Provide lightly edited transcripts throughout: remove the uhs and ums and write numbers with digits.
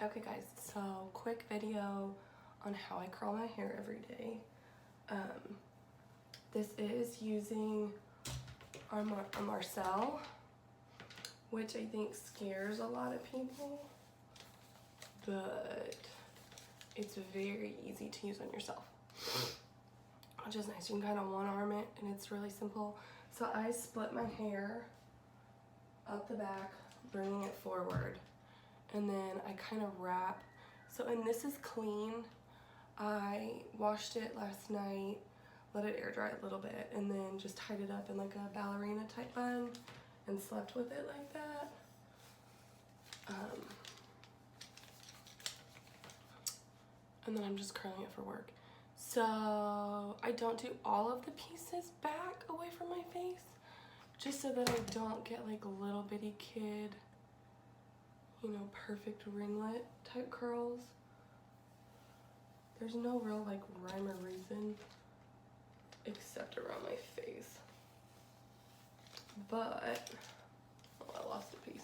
Okay guys, so quick video on how I curl my hair every day. This is using a Marcel, which I think scares a lot of people, but it's very easy to use on yourself, which is nice. You can kind of one arm it and it's really simple. So I split my hair up the back, bringing it forward, and then I kind of wrap. So, and this is clean. I washed it last night, let it air dry a little bit, and then just tied it up in like a ballerina type bun and slept with it like that. And then I'm just curling it for work. So I don't do all of the pieces back away from my face, just so that I don't get like a little bitty kid, you know, perfect ringlet type curls. There's no real like rhyme or reason except around my face. But, oh, I lost a piece.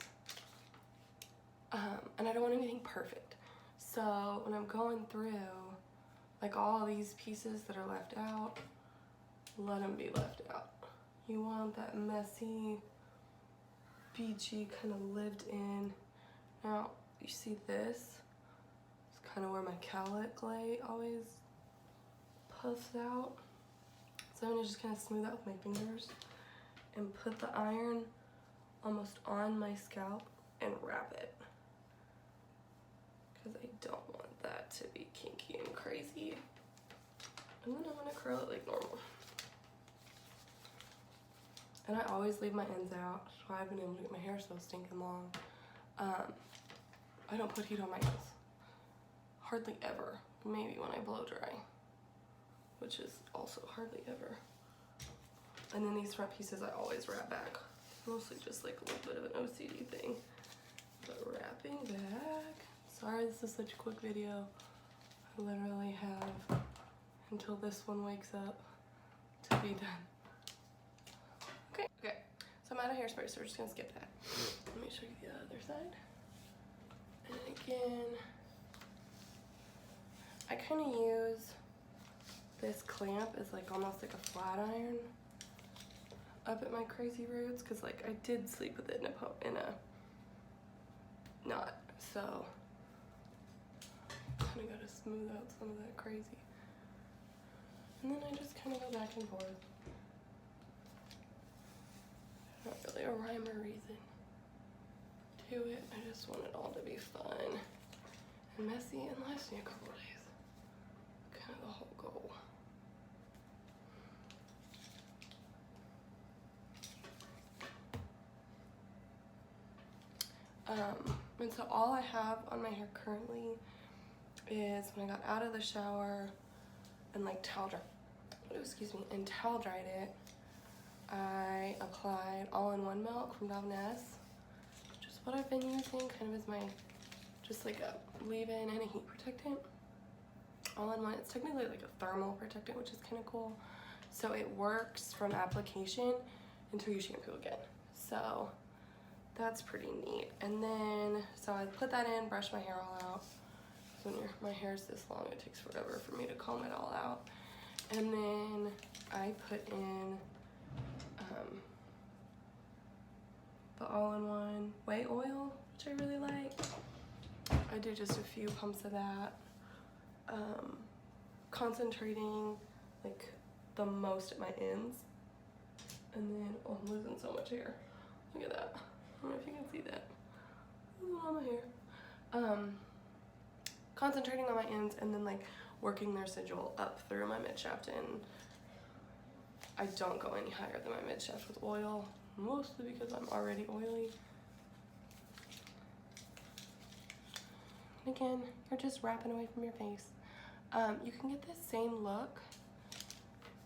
And I don't want anything perfect. So when I'm going through, like all these pieces that are left out, let them be left out. You want that messy, beachy, kind of lived in. Now, you see this? It's kind of where my cowlick lay always puffs out. So I'm gonna just kind of smooth out with my fingers and put the iron almost on my scalp and wrap it, because I don't want that to be kinky and crazy. And then I'm gonna curl it like normal. And I always leave my ends out, so I've been able to get my hair so stinking long. I don't put heat on my ends. Hardly ever. Maybe when I blow dry, which is also hardly ever. And then these front pieces I always wrap back. Mostly just like a little bit of an OCD thing. But wrapping back. Sorry this is such a quick video. I literally have until this one wakes up to be done. Okay, so I'm out of hairspray, so we're just gonna skip that. Let me show you the other side. And again, I kind of use this clamp as like almost like a flat iron up at my crazy roots, because like I did sleep with it in a knot, so kind of got to smooth out some of that crazy. And then I just kind of go back and forth. Not really a rhyme or reason to it. I just want it all to be fun and messy and last me a couple of days. Kind of the whole goal. And so all I have on my hair currently is when I got out of the shower and like towel dried it, I applied all-in-one milk from Davines, which is what I've been using kind of as my, just like a leave-in and a heat protectant. All-in-one, it's technically like a thermal protectant, which is kind of cool. So it works from application until you shampoo again. So that's pretty neat. And then, so I put that in, brush my hair all out. So when my hair is this long, it takes forever for me to comb it all out. And then I put in the all-in-one whey oil, which I really like. I do just a few pumps of that, concentrating like the most at my ends. And then, oh, I'm losing so much hair. Look at that. I don't know if you can see that. On my hair. Concentrating on my ends and then like working the residual up through my mid shaft, and I don't go any higher than my mid shaft with oil, mostly because I'm already oily. And again, you're just wrapping away from your face. You can get the same look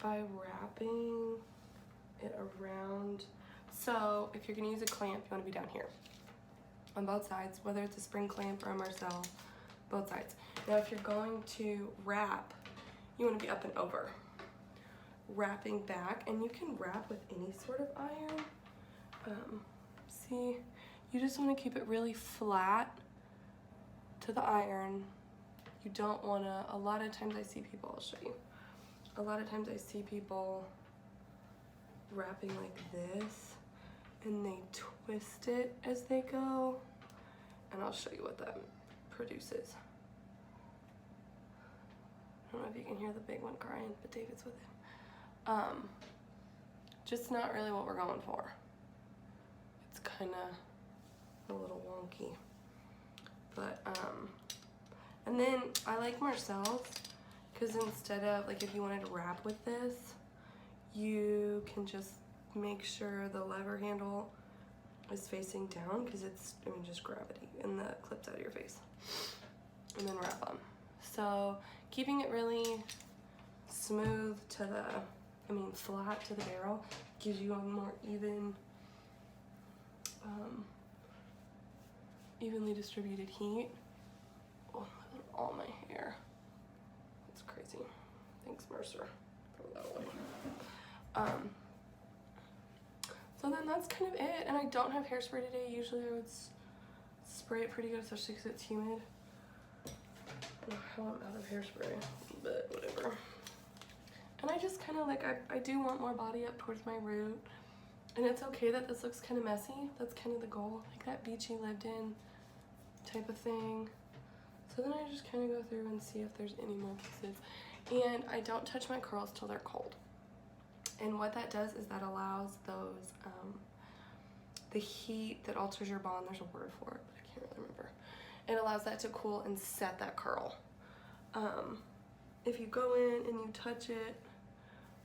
by wrapping it around. So if you're gonna use a clamp, you wanna be down here on both sides, whether it's a spring clamp or a Marcel, both sides. Now if you're going to wrap, you wanna be up and over, wrapping back, and you can wrap with any sort of iron. See, you just wanna keep it really flat to the iron. You don't wanna, a lot of times I see people, I'll show you. A lot of times I see people wrapping like this and they twist it as they go. And I'll show you what that produces. I don't know if you can hear the big one crying, but David's with him. Just not really what we're going for. It's kind of a little wonky. But, and then I like Marcel's, because instead of, like, if you wanted to wrap with this, you can just make sure the lever handle is facing down, because it's, I mean, just gravity, and the clip's out of your face. And then wrap them. So, keeping it really smooth to the, I mean, flat to the barrel gives you a more evenly distributed heat. Oh, all my hair. It's crazy. Thanks, Mercer. Throw that away. So then that's kind of it. And I don't have hairspray today. Usually I would spray it pretty good, especially because it's humid. I don't know how I'm out of hairspray, but whatever. And I just kind of like, I do want more body up towards my root. And it's okay that this looks kind of messy. That's kind of the goal. Like that Beachy lived in type of thing. So then I just kind of go through and see if there's any more pieces. And I don't touch my curls till they're cold. And what that does is that allows those, the heat that alters your bond, there's a word for it, but I can't really remember. It allows that to cool and set that curl. If you go in and you touch it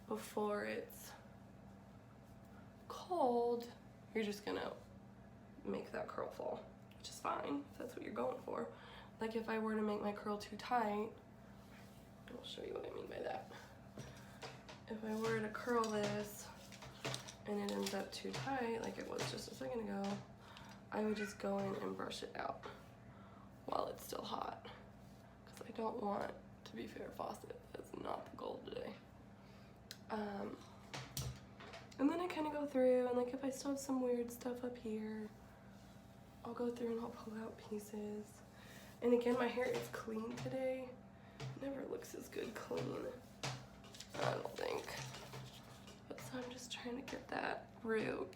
before it's cold, you're just gonna make that curl fall, which is fine if that's what you're going for. Like if I were to make my curl too tight, I'll show you what I mean by that. If I were to curl this and it ends up too tight, like it was just a second ago, I would just go in and brush it out while it's still hot. Because I don't want to be Farrah Fawcett. That's not the goal today. And then I kind of go through, and like if I still have some weird stuff up here, I'll go through and I'll pull out pieces. And again, my hair is clean today. It never looks as good clean, I don't think. But so I'm just trying to get that root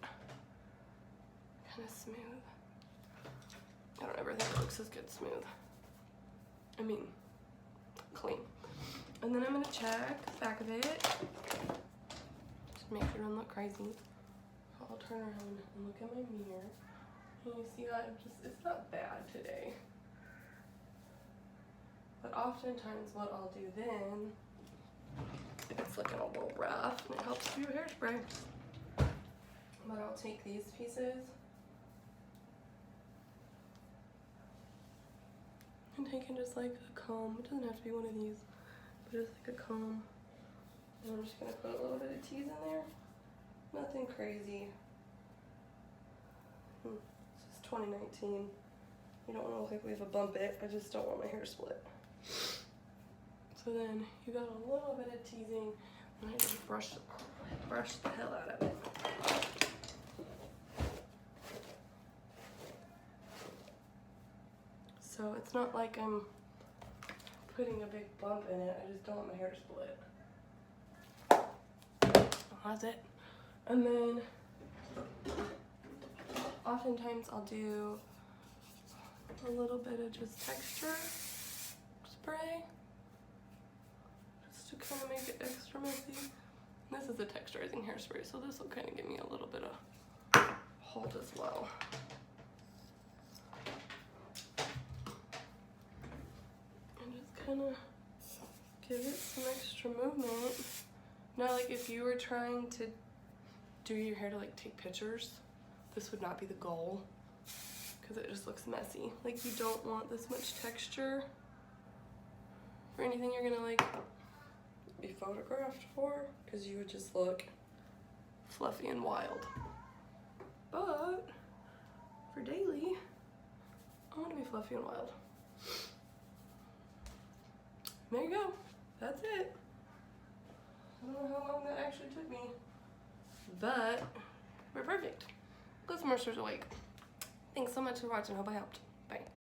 kind of smooth. I don't ever think it looks as good smooth. I mean, clean. And then I'm gonna check the back of it. Just make sure it doesn't look crazy. I'll turn around and look at my mirror. And you see how it's not bad today. But oftentimes what I'll do then, if it's looking a little rough, and it helps to do hairspray, but I'll take these pieces and taking just like a comb. It doesn't have to be one of these, but just like a comb. And I'm just gonna put a little bit of tease in there. Nothing crazy. This is 2019. You don't want to look like we have a bump it. I just don't want my hair split. So then you got a little bit of teasing, and I just brush the hell out of it. So it's not like I'm putting a big bump in it. I just don't want my hair to split. That's it. And then oftentimes I'll do a little bit of just texture spray, just to kind of make it extra messy. And this is a texturizing hairspray, so this will kind of give me a little bit of hold as well. And just kind of give it some extra movement. Now, like if you were trying to do your hair to like take pictures, this would not be the goal, because it just looks messy. Like you don't want this much texture for anything you're gonna like be photographed for, because you would just look fluffy and wild. But for daily, I want to be fluffy and wild. There you go. That's it. I don't know how long that actually took me, but we're perfect. Because Mercer's awake. Thanks so much for watching. Hope I helped. Bye.